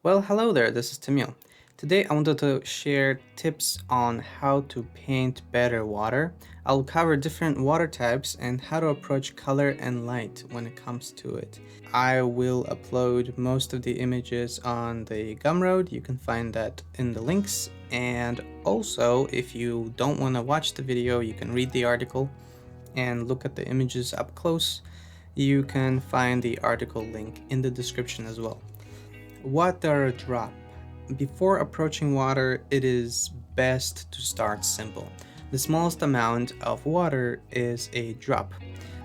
Well, hello there, this is Timil. Today I wanted to share tips on how to paint better water. I'll cover different water types and how to approach color and light when it comes to it. I will upload most of the images on the Gumroad, you can find that in the links. And also, if you don't want to watch the video, you can read the article and look at the images up close. You can find the article link in the description as well. Water drop. Before approaching water, it is best to start simple. The smallest amount of water is a drop.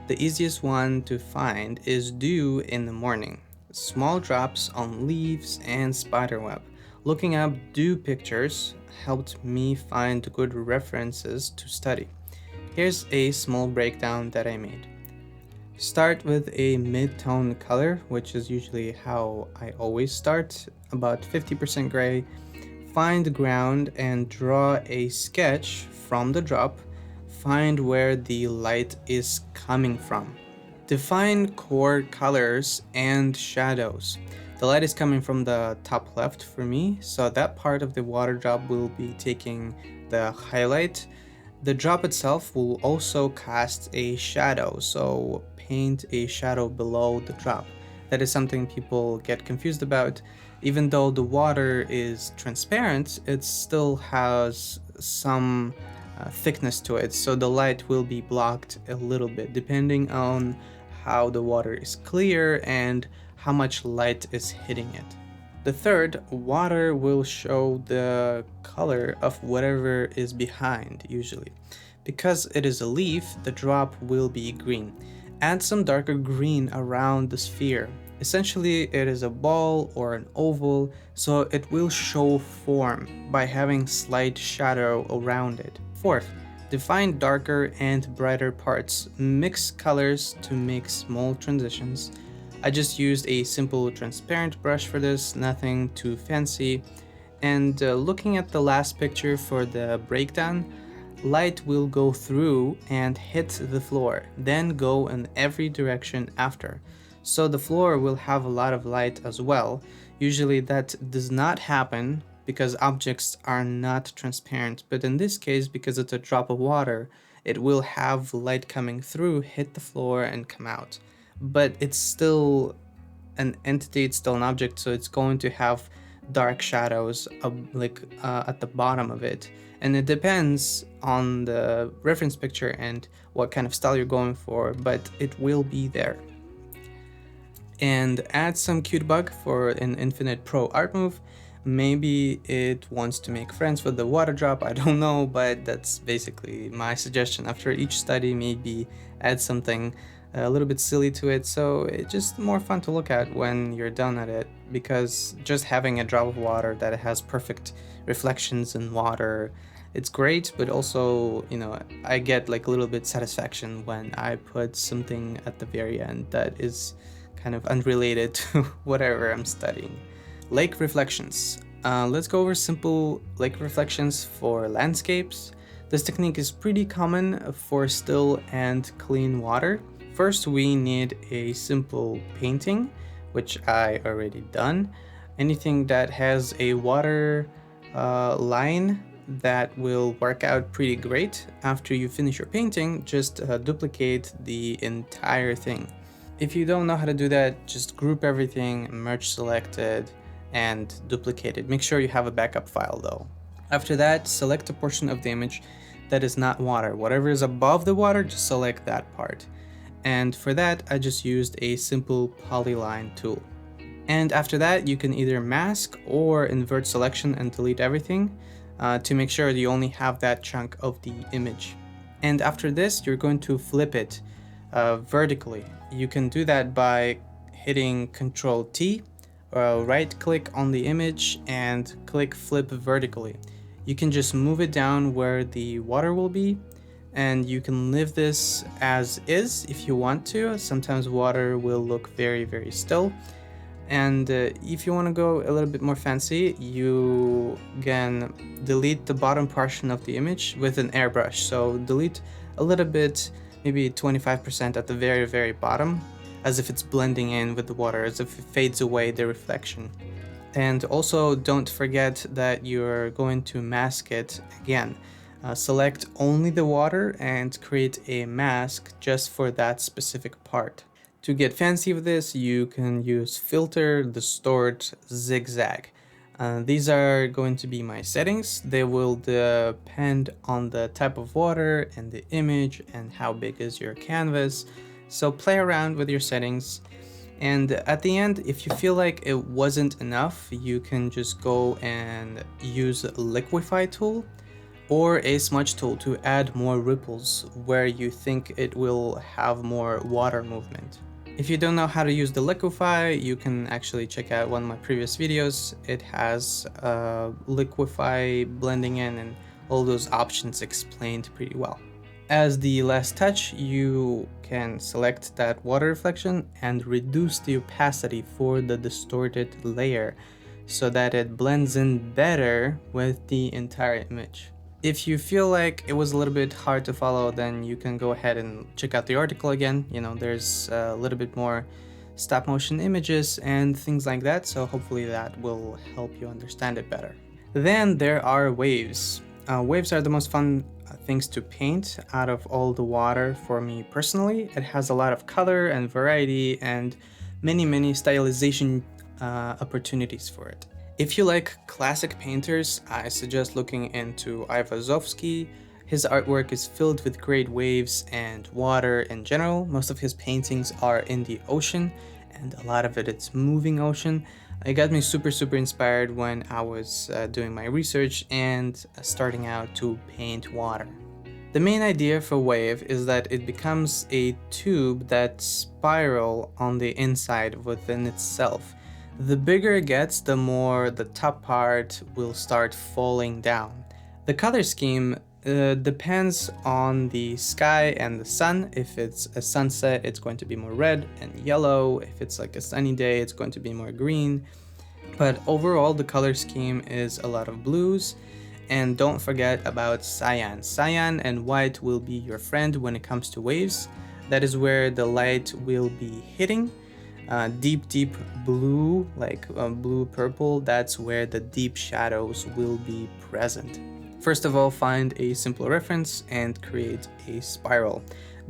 The easiest one to find is dew in the morning. Small drops on leaves and spiderweb. Looking up dew pictures helped me find good references to study. Here's a small breakdown that I made. Start with a mid-tone color, which is usually how I always start, about 50% gray. Find the ground and draw a sketch from the drop. Find where the light is coming from. Define core colors and shadows. The light is coming from the top left for me, so that part of the water drop will be taking the highlight. The drop itself will also cast a shadow, so paint a shadow below the drop. That is something people get confused about. Even though the water is transparent, it still has some thickness to it, so the light will be blocked a little bit depending on how the water is clear and how much light is hitting it. The third, water will show the color of whatever is behind, usually. Because it is a leaf, the drop will be green. Add some darker green around the sphere. Essentially, it is a ball or an oval, so it will show form by having slight shadow around it. Fourth, define darker and brighter parts. Mix colors to make small transitions. I just used a simple transparent brush for this, nothing too fancy. And looking at the last picture for the breakdown, light will go through and hit the floor, then go in every direction after. So the floor will have a lot of light as well. Usually that does not happen because objects are not transparent, but in this case, because it's a drop of water, it will have light coming through, hit the floor and come out. But it's still an entity, it's still an object, so it's going to have dark shadows at the bottom of it. And it depends on the reference picture and what kind of style you're going for, but it will be there. And add some cute bug for an infinite pro art move. Maybe it wants to make friends with the water drop, I don't know, but that's basically my suggestion. After each study, maybe add something a little bit silly to it, so it's just more fun to look at when you're done at it, because just having a drop of water that has perfect reflections in water, it's great, but also, I get like a little bit satisfaction when I put something at the very end that is kind of unrelated to whatever I'm studying. Lake reflections. Let's go over simple lake reflections for landscapes. This technique is pretty common for still and clean water. First, we need a simple painting, which I already done. Anything that has a water line, that will work out pretty great. After you finish your painting, just duplicate the entire thing. If you don't know how to do that, just group everything, merge selected, and duplicate it. Make sure you have a backup file though. After that, select a portion of the image that is not water. Whatever is above the water, just select that part. And for that, I just used a simple polyline tool. And after that, you can either mask or invert selection and delete everything to make sure you only have that chunk of the image. And after this, you're going to flip it vertically. You can do that by hitting Ctrl T, right click on the image and click flip vertically. You can just move it down where the water will be, and you can leave this as is if you want to. Sometimes water will look very, very still. And if you want to go a little bit more fancy, you can delete the bottom portion of the image with an airbrush. So delete a little bit, maybe 25% at the very, very bottom, as if it's blending in with the water, as if it fades away the reflection. And also don't forget that you're going to mask it again. Select only the water and create a mask just for that specific part. To get fancy with this, you can use filter, distort, zigzag. These are going to be my settings. They will depend on the type of water and the image and how big is your canvas. So play around with your settings. And at the end, if you feel like it wasn't enough, you can just go and use a liquify tool or a smudge tool to add more ripples where you think it will have more water movement. If you don't know how to use the liquify, you can actually check out one of my previous videos. It has liquify, blending in, and all those options explained pretty well. As the last touch, you can select that water reflection and reduce the opacity for the distorted layer so that it blends in better with the entire image. If you feel like it was a little bit hard to follow, then you can go ahead and check out the article again. You know, there's a little bit more stop motion images and things like that, so hopefully that will help you understand it better. Then there are waves. Waves are the most fun things to paint out of all the water for me personally. It has a lot of color and variety and many stylization opportunities for it. If you like classic painters, I suggest looking into Iwasowski. His artwork is filled with great waves and water in general. Most of his paintings are in the ocean, and a lot of it's moving ocean. It got me super inspired when I was doing my research and starting out to paint water. The main idea for wave is that it becomes a tube that spiral on the inside within itself. The bigger it gets, the more the top part will start falling down. The color scheme depends on the sky and the sun. If it's a sunset, it's going to be more red and yellow. If it's like a sunny day, it's going to be more green. But overall, the color scheme is a lot of blues. And don't forget about cyan. Cyan and white will be your friend when it comes to waves. That is where the light will be hitting. Deep blue, like blue purple, that's where the deep shadows will be present. First of all, find a simple reference and create a spiral.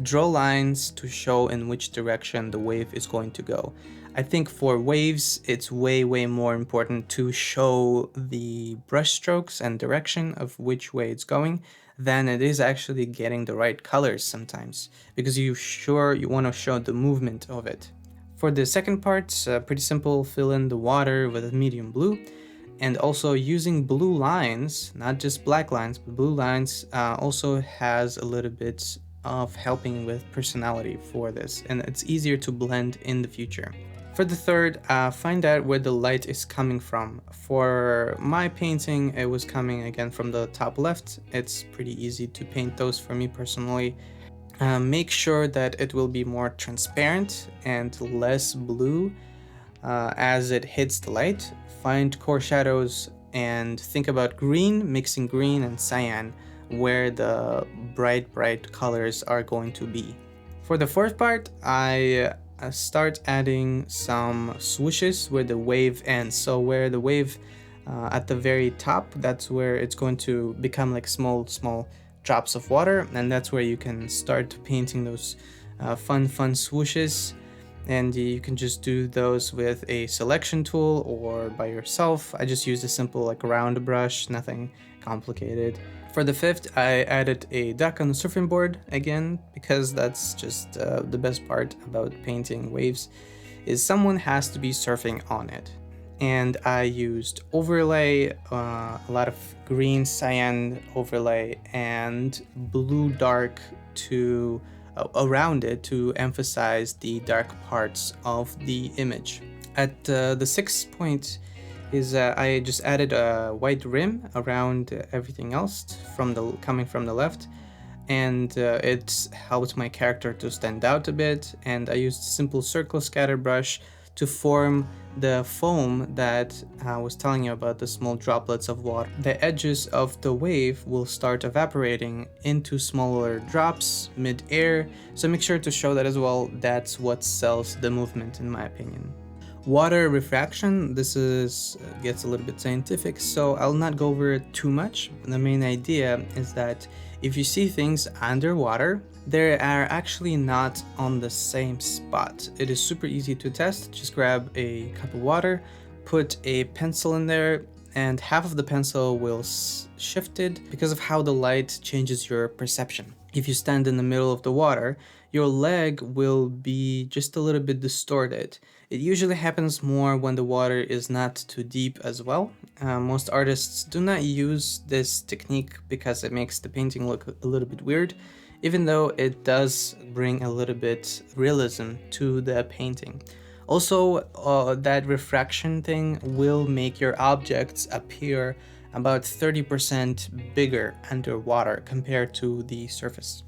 Draw lines to show in which direction the wave is going to go. I think for waves, it's way more important to show the brush strokes and direction of which way it's going than it is actually getting the right colors sometimes, because you want to show the movement of it. For the second part, pretty simple, fill in the water with a medium blue, and also using blue lines, not just black lines, but blue lines also has a little bit of helping with personality for this, and it's easier to blend in the future. For the third, find out where the light is coming from. For my painting, it was coming again from the top left. It's pretty easy to paint those for me personally. Make sure that it will be more transparent and less blue as it hits the light. Find core shadows and think about green, mixing green and cyan where the bright colors are going to be. For the fourth part, I start adding some swooshes where the wave ends. So where the wave at the very top, that's where it's going to become like small drops of water, and that's where you can start painting those fun swooshes. And you can just do those with a selection tool or by yourself. I just used a simple like round brush, nothing complicated. For the fifth, I added a duck on the surfing board again, because that's just the best part about painting waves, is someone has to be surfing on it. And I used overlay, a lot of green cyan overlay and blue dark to around it to emphasize the dark parts of the image. At the sixth point is I just added a white rim around everything else coming from the left, and it helped my character to stand out a bit. And I used simple circle scatter brush to form the foam that I was telling you about, the small droplets of water. The edges of the wave will start evaporating into smaller drops mid-air, so make sure to show that as well. That's what sells the movement, in my opinion. Water refraction, this is gets a little bit scientific, so I'll not go over it too much. The main idea is that if you see things underwater, they are actually not on the same spot. It is super easy to test. Just grab a cup of water, put a pencil in there, and half of the pencil will shift it because of how the light changes your perception. If you stand in the middle of the water, your leg will be just a little bit distorted. It usually happens more when the water is not too deep as well. Most artists do not use this technique because it makes the painting look a little bit weird, even though it does bring a little bit realism to the painting. Also, that refraction thing will make your objects appear about 30% bigger underwater compared to the surface.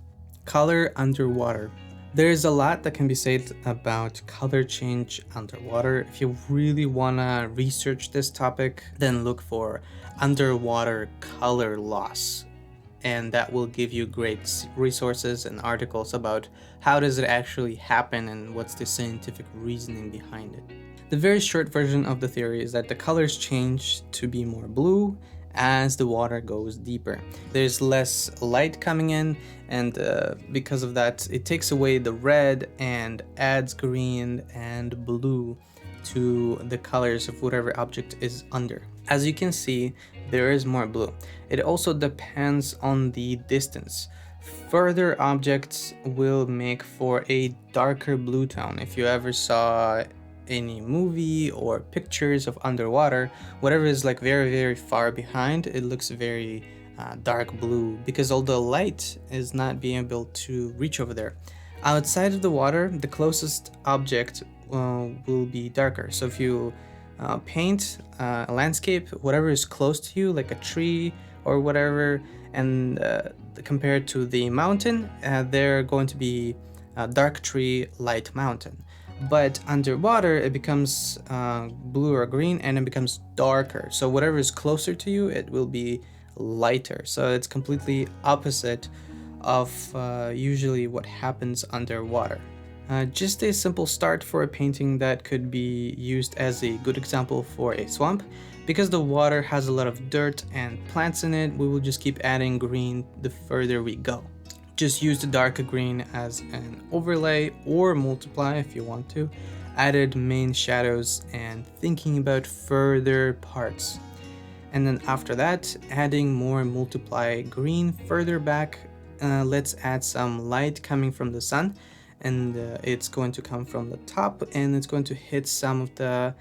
Color underwater. There's a lot that can be said about color change underwater. If you really wanna research this topic, then look for underwater color loss. And that will give you great resources and articles about how does it actually happen and what's the scientific reasoning behind it. The very short version of the theory is that the colors change to be more blue as the water goes deeper. There's less light coming in, and because of that, it takes away the red and adds green and blue to the colors of whatever object is under. As you can see, there is more blue. It also depends on the distance. Further objects will make for a darker blue tone. If you ever saw any movie or pictures of underwater, whatever is like very far behind, it looks very dark blue because all the light is not being able to reach over there. Outside of the water, the closest object will be darker. So if you paint a landscape, whatever is close to you, like a tree or whatever, and compared to the mountain, they're going to be a dark tree, light mountain. But underwater, it becomes blue or green, and it becomes darker. So whatever is closer to you, it will be lighter. So it's completely opposite of usually what happens underwater. Just a simple start for a painting that could be used as a good example for a swamp. Because the water has a lot of dirt and plants in it, we will just keep adding green the further we go. Just use the darker green as an overlay or multiply if you want to. Added main shadows and thinking about further parts. And then after that, adding more multiply green further back. Let's add some light coming from the sun, and it's going to come from the top and it's going to hit some of the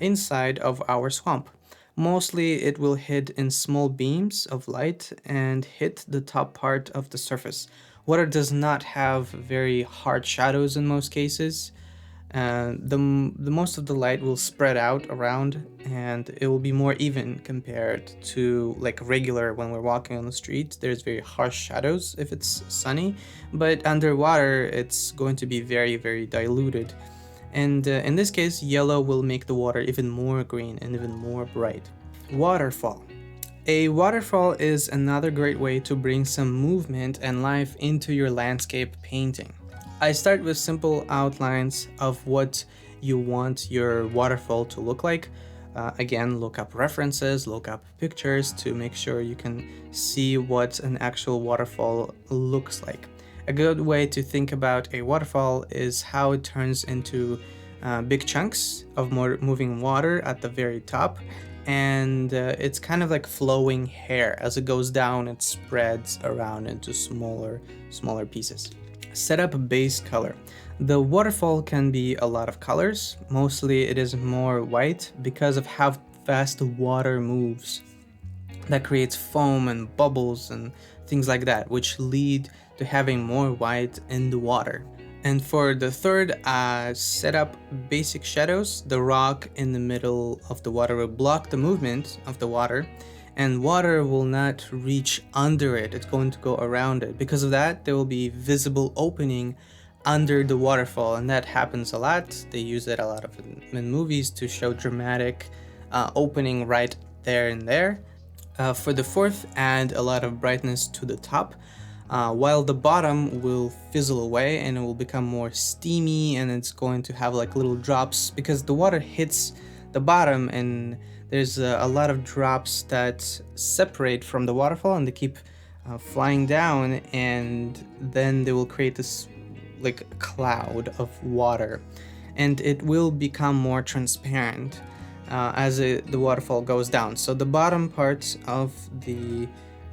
inside of our swamp. Mostly it will hit in small beams of light and hit the top part of the surface. Water does not have very hard shadows in most cases. The most of the light will spread out around and it will be more even compared to like regular when we're walking on the street. There's very harsh shadows if it's sunny, but underwater it's going to be very diluted. And in this case, yellow will make the water even more green and even more bright. Waterfall. A waterfall is another great way to bring some movement and life into your landscape painting. I start with simple outlines of what you want your waterfall to look like. Again, look up references, look up pictures to make sure you can see what an actual waterfall looks like. A good way to think about a waterfall is how it turns into big chunks of more moving water at the very top, and it's kind of like flowing hair. As it goes down, it spreads around into smaller pieces. Set up a base color. The waterfall can be a lot of colors. Mostly it is more white because of how fast the water moves. That creates foam and bubbles and things like that, which lead to having more white in the water. And for the third, set up basic shadows. The rock in the middle of the water will block the movement of the water, and water will not reach under it. It's going to go around it. Because of that, there will be visible opening under the waterfall, and that happens a lot. They use it a lot in movies to show dramatic opening right there and there. For the fourth, add a lot of brightness to the top. while the bottom will fizzle away and it will become more steamy, and it's going to have like little drops because the water hits the bottom, and there's a lot of drops that separate from the waterfall, and they keep flying down, and then they will create this like cloud of water, and it will become more transparent as the waterfall goes down. So the bottom part of the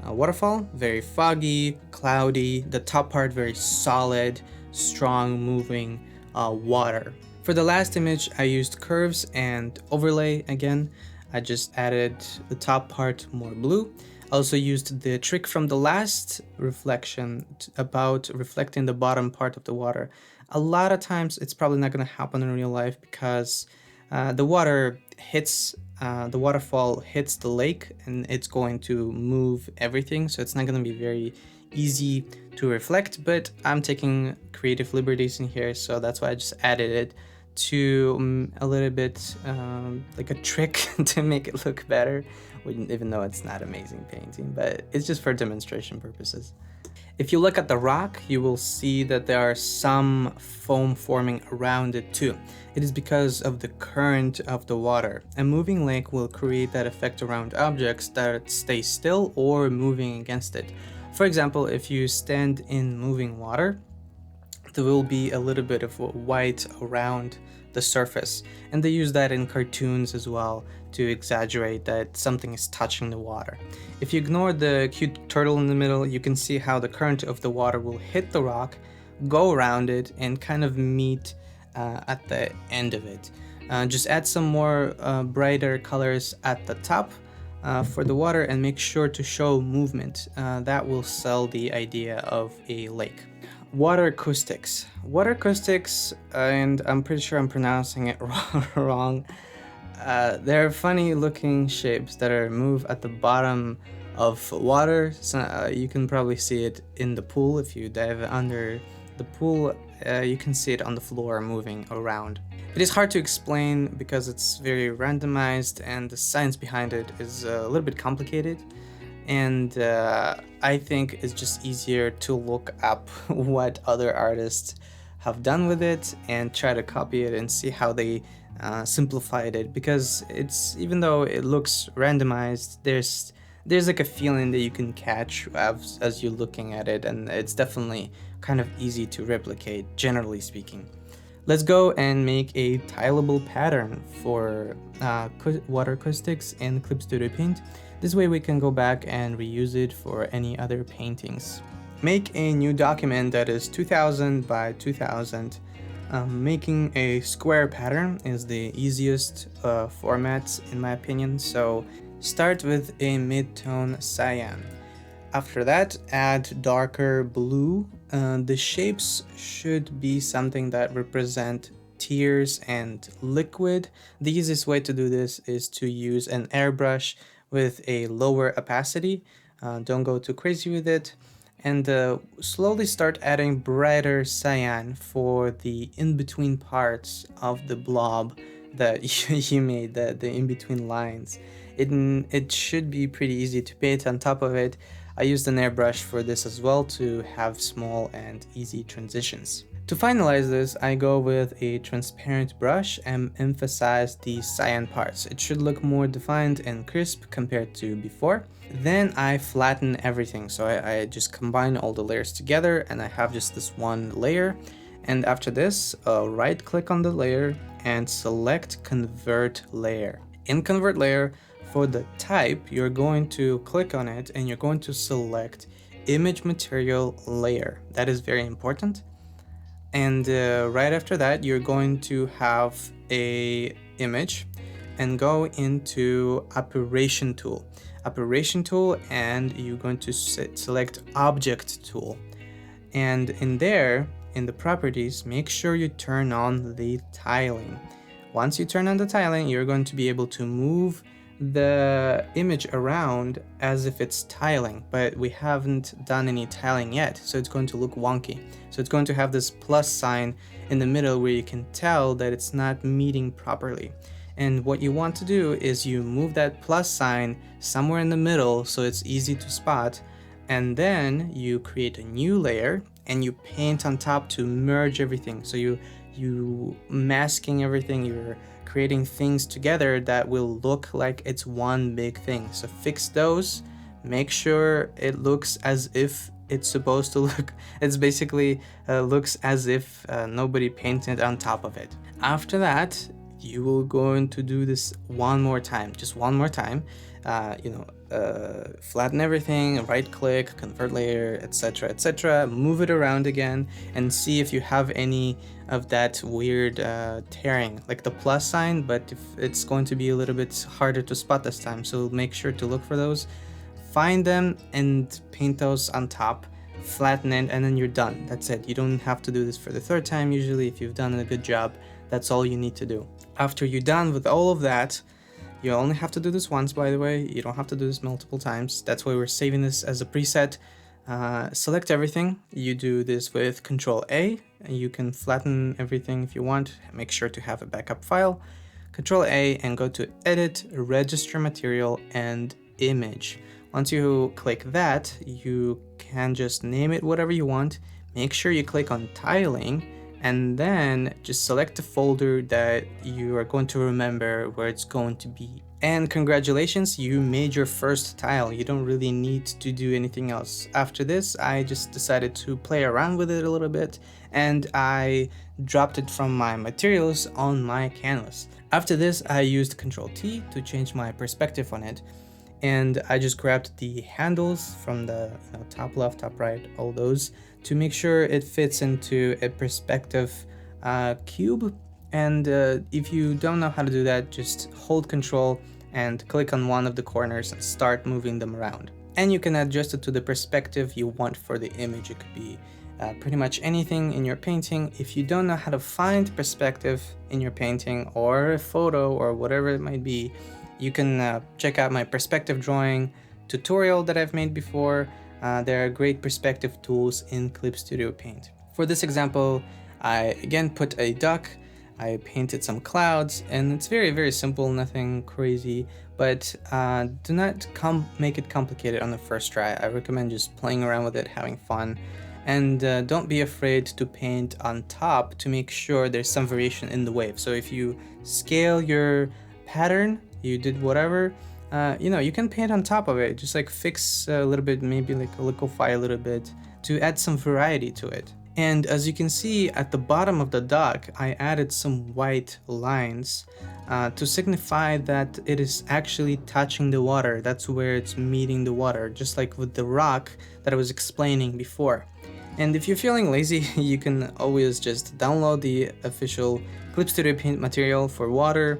waterfall, very foggy, cloudy. The top part, very solid, strong, moving water. For the last image, I used curves and overlay again. I just added the top part more blue. I also used the trick from the last reflection about reflecting the bottom part of the water. A lot of times it's probably not going to happen in real life because the water hits the waterfall hits the lake, and it's going to move everything, so it's not going to be very easy to reflect. But I'm taking creative liberties in here, so that's why I just added it to a little bit like a trick to make it look better, even though it's not amazing painting, but it's just for demonstration purposes. If you look at the rock, you will see that there are some foam forming around it too. It is because of the current of the water. A moving lake will create that effect around objects that stay still or moving against it. For example, if you stand in moving water, there will be a little bit of white around the surface, and they use that in cartoons as well to exaggerate that something is touching the water. If you ignore the cute turtle in the middle, you can see how the current of the water will hit the rock, go around it, and kind of meet at the end of it. Just add some more brighter colors at the top for the water, and make sure to show movement. That will sell the idea of a lake. Water acoustics. Water acoustics, and I'm pretty sure I'm pronouncing it wrong. They're funny looking shapes that are moved at the bottom of water. So, you can probably see it in the pool. If you dive under the pool, you can see it on the floor moving around. It is hard to explain because it's very randomized, and the science behind it is a little bit complicated. And I think it's just easier to look up what other artists have done with it and try to copy it and see how they simplified it, because it's, even though it looks randomized, there's like a feeling that you can catch as you're looking at it, and it's definitely kind of easy to replicate, generally speaking. Let's go and make a tileable pattern for water acoustics in Clip Studio Paint. This way we can go back and reuse it for any other paintings. Make a new document that is 2000 by 2000. Making a square pattern is the easiest format in my opinion, so start with a mid-tone cyan. After that, add darker blue. The shapes should be something that represent tears and liquid. The easiest way to do this is to use an airbrush with a lower opacity. Don't go too crazy with it. And slowly start adding brighter cyan for the in-between parts of the blob that you made, the in-between lines. It should be pretty easy to paint on top of it. I used an airbrush for this as well to have small and easy transitions. To finalize this, I go with a transparent brush and emphasize the cyan parts. It should look more defined and crisp compared to before. Then I flatten everything, so I just combine all the layers together, and I have just this one layer. And after this, right click on the layer and select Convert Layer. In Convert Layer, for the type, you're going to click on it and you're going to select Image Material Layer. That is very important. And right after that, you're going to have a image and go into Operation Tool. And you're going to select Object Tool. And in there, in the properties, make sure you turn on the tiling. Once you turn on the tiling, you're going to be able to move the image around as if it's tiling, but we haven't done any tiling yet, so it's going to look wonky. So it's going to have this plus sign in the middle where you can tell that it's not meeting properly. And what you want to do is you move that plus sign somewhere in the middle so it's easy to spot, and then you create a new layer and you paint on top to merge everything. So you masking everything, you're creating things together that will look like it's one big thing. So fix those, make sure it looks as if it's supposed to look. It's basically looks as if nobody painted on top of it. After that, you will going to do this one more time, just one more time. Flatten everything, right click, convert layer, etc, etc, move it around again and see if you have any of that weird tearing, like the plus sign, but if it's going to be a little bit harder to spot this time, so make sure to look for those, find them and paint those on top, flatten it, and then you're done. That's it. You don't have to do this for the third time. Usually if you've done a good job, that's all you need to do. After you're done with all of that, you only have to do this once, by the way. You don't have to do this multiple times. That's why we're saving this as a preset. Select everything. You do this with Control A. You can flatten everything if you want. Make sure to have a backup file. Control A and go to Edit, Register Material, and Image. Once you click that, you can just name it whatever you want. Make sure you click on Tiling, and then just select the folder that you are going to remember where it's going to be. And congratulations, you made your first tile. You don't really need to do anything else. After this, I just decided to play around with it a little bit, and I dropped it from my materials on my canvas. After this, I used Control T to change my perspective on it. And I just grabbed the handles from the top left, top right, all those, to make sure it fits into a perspective cube. And if you don't know how to do that, just hold Control and click on one of the corners and start moving them around. And you can adjust it to the perspective you want for the image. It could be pretty much anything in your painting. If you don't know how to find perspective in your painting or a photo or whatever it might be, you can check out my perspective drawing tutorial that I've made before. There are great perspective tools in Clip Studio Paint. For this example, I again put a duck, I painted some clouds, and it's very, very simple, nothing crazy, but do not make it complicated on the first try. I recommend just playing around with it, having fun, and don't be afraid to paint on top to make sure there's some variation in the wave. So if you scale your pattern, you did whatever, you can paint on top of it, just like fix a little bit, maybe like liquefy a little bit to add some variety to it. And as you can see at the bottom of the duck, I added some white lines to signify that it is actually touching the water. That's where it's meeting the water, just like with the rock that I was explaining before. And if you're feeling lazy, you can always just download the official Clip Studio Paint material for water,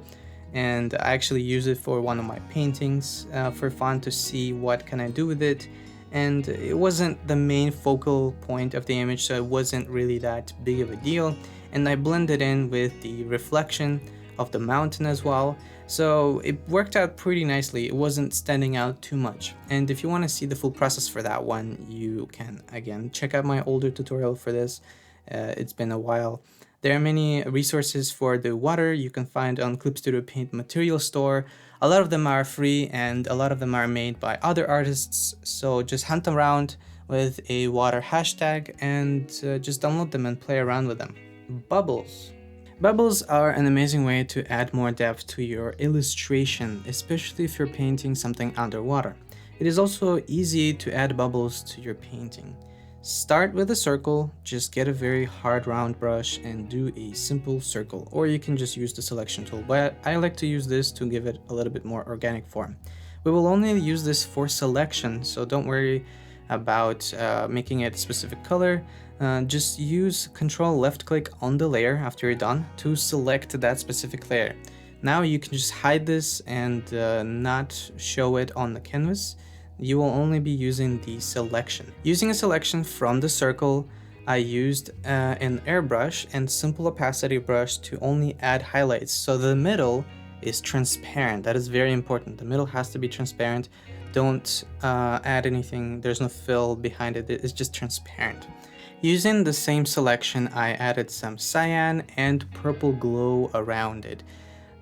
and I actually use it for one of my paintings for fun to see what can I do with it. And it wasn't the main focal point of the image, so it wasn't really that big of a deal. And I blended in with the reflection of the mountain as well, so it worked out pretty nicely. It wasn't standing out too much. And if you want to see the full process for that one, you can again check out my older tutorial for this. It's been a while. There are many resources for the water you can find on Clip Studio Paint Material Store. A lot of them are free and a lot of them are made by other artists, so just hunt around with a water hashtag and just download them and play around with them. Bubbles. Bubbles are an amazing way to add more depth to your illustration, especially if you're painting something underwater. It is also easy to add bubbles to your painting. Start with a circle, just get a very hard round brush and do a simple circle, or you can just use the selection tool, but I like to use this to give it a little bit more organic form. We will only use this for selection, so don't worry about making it a specific color. Just use Control left click on the layer after you're done to select that specific layer. Now you can just hide this and not show it on the canvas. You will only be using the selection. Using a selection from the circle, I used an airbrush and simple opacity brush to only add highlights. So the middle is transparent. That is very important. The middle has to be transparent. Don't add anything. There's no fill behind it. It's just transparent. Using the same selection, I added some cyan and purple glow around it.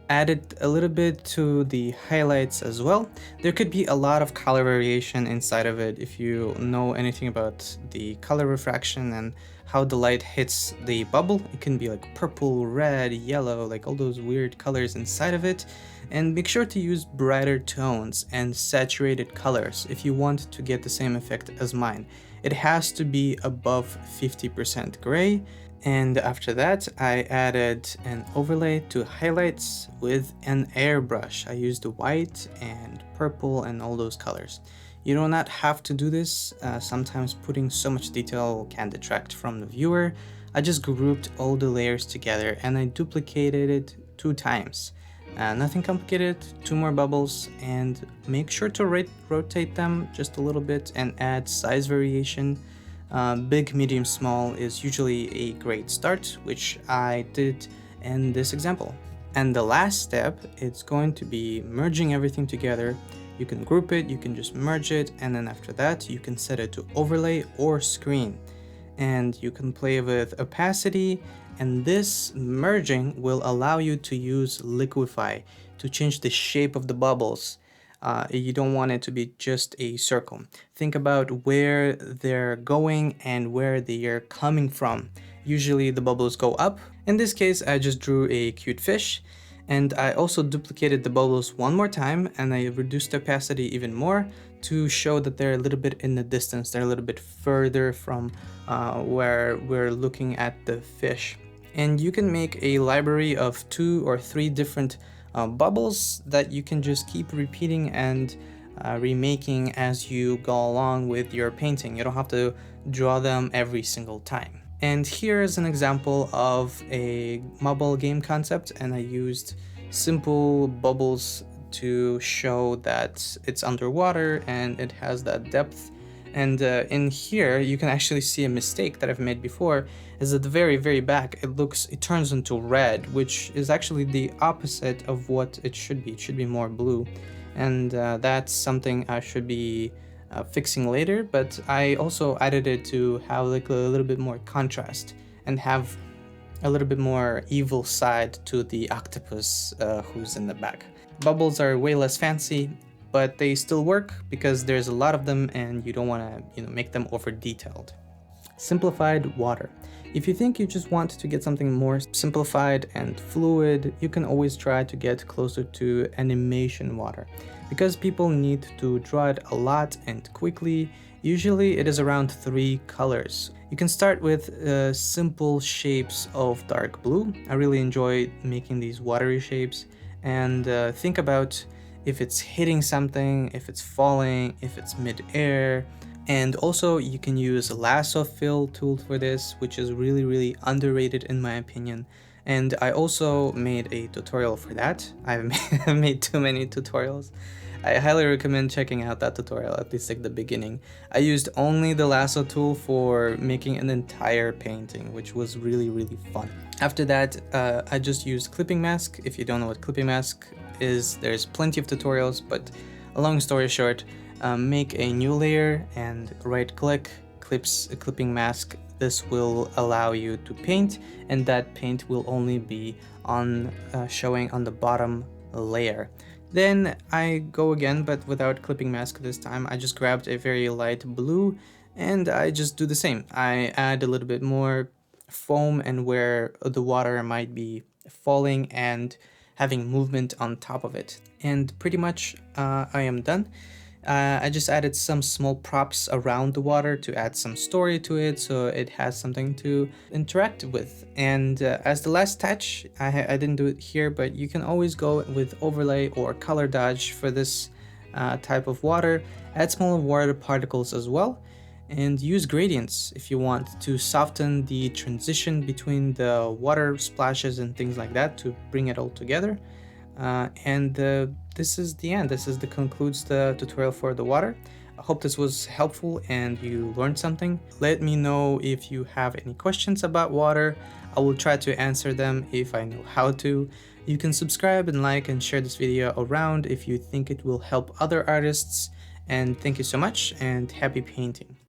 added a little bit to the highlights as well. There could be a lot of color variation inside of it if you know anything about the color refraction and how the light hits the bubble. It can be like purple, red, yellow, like all those weird colors inside of it. And make sure to use brighter tones and saturated colors if you want to get the same effect as mine. It has to be above 50% gray. And after that, I added an overlay to highlights with an airbrush. I used white and purple and all those colors. You do not have to do this. Sometimes putting so much detail can detract from the viewer. I just grouped all the layers together and I duplicated it 2 times. Nothing complicated, 2 more bubbles, and make sure to rotate them just a little bit and add size variation. Big, medium, small is usually a great start, which I did in this example. And the last step, it's going to be merging everything together. You can group it, you can just merge it, and then after that you can set it to overlay or screen. And you can play with opacity, and this merging will allow you to use liquify to change the shape of the bubbles. You don't want it to be just a circle. Think about where they're going and where they are coming from. Usually the bubbles go up. In this case, I just drew a cute fish, and I also duplicated the bubbles one more time, and I reduced the opacity even more to show that they're a little bit in the distance. They're a little bit further from where we're looking at the fish. And you can make a library of 2 or 3 different bubbles that you can just keep repeating and remaking as you go along with your painting. You don't have to draw them every single time. And here is an example of a mobile game concept, and I used simple bubbles to show that it's underwater and it has that depth. And in here you can actually see a mistake that I've made before, is at the very back it turns into red, which is actually the opposite of what it should be. It should be more blue, and that's something I should be fixing later. But I also added it to have like a little bit more contrast and have a little bit more evil side to the octopus who's in the back. Bubbles are way less fancy, but they still work because there's a lot of them and you don't want to make them over detailed. Simplified water. If you think you just want to get something more simplified and fluid, you can always try to get closer to animation water. Because people need to draw it a lot and quickly, usually it is around 3 colors. You can start with simple shapes of dark blue. I really enjoy making these watery shapes, and think about if it's hitting something, if it's falling, if it's mid-air. And also you can use Lasso fill tool for this, which is really underrated in my opinion. And I also made a tutorial for that. I've made too many tutorials. I highly recommend checking out that tutorial, at least like the beginning. I used only the Lasso tool for making an entire painting, which was really fun. After that, I just used clipping mask. If you don't know what clipping mask is, there's plenty of tutorials, but a long story short, make a new layer and right click, clipping mask. This will allow you to paint, and that paint will only be on showing on the bottom layer. Then I go again, but without clipping mask this time. I just grabbed a very light blue and I just do the same. I add a little bit more foam and where the water might be falling and having movement on top of it. And pretty much I am done. I just added some small props around the water to add some story to it, so it has something to interact with. And as the last touch, I didn't do it here, but you can always go with overlay or color dodge for this type of water. Add smaller water particles as well, and use gradients if you want to soften the transition between the water splashes and things like that to bring it all together. This is the end. This concludes the tutorial for the water. I hope this was helpful and you learned something. Let me know if you have any questions about water. I will try to answer them if I know how to. You can subscribe and like and share this video around if you think it will help other artists. And thank you so much and happy painting.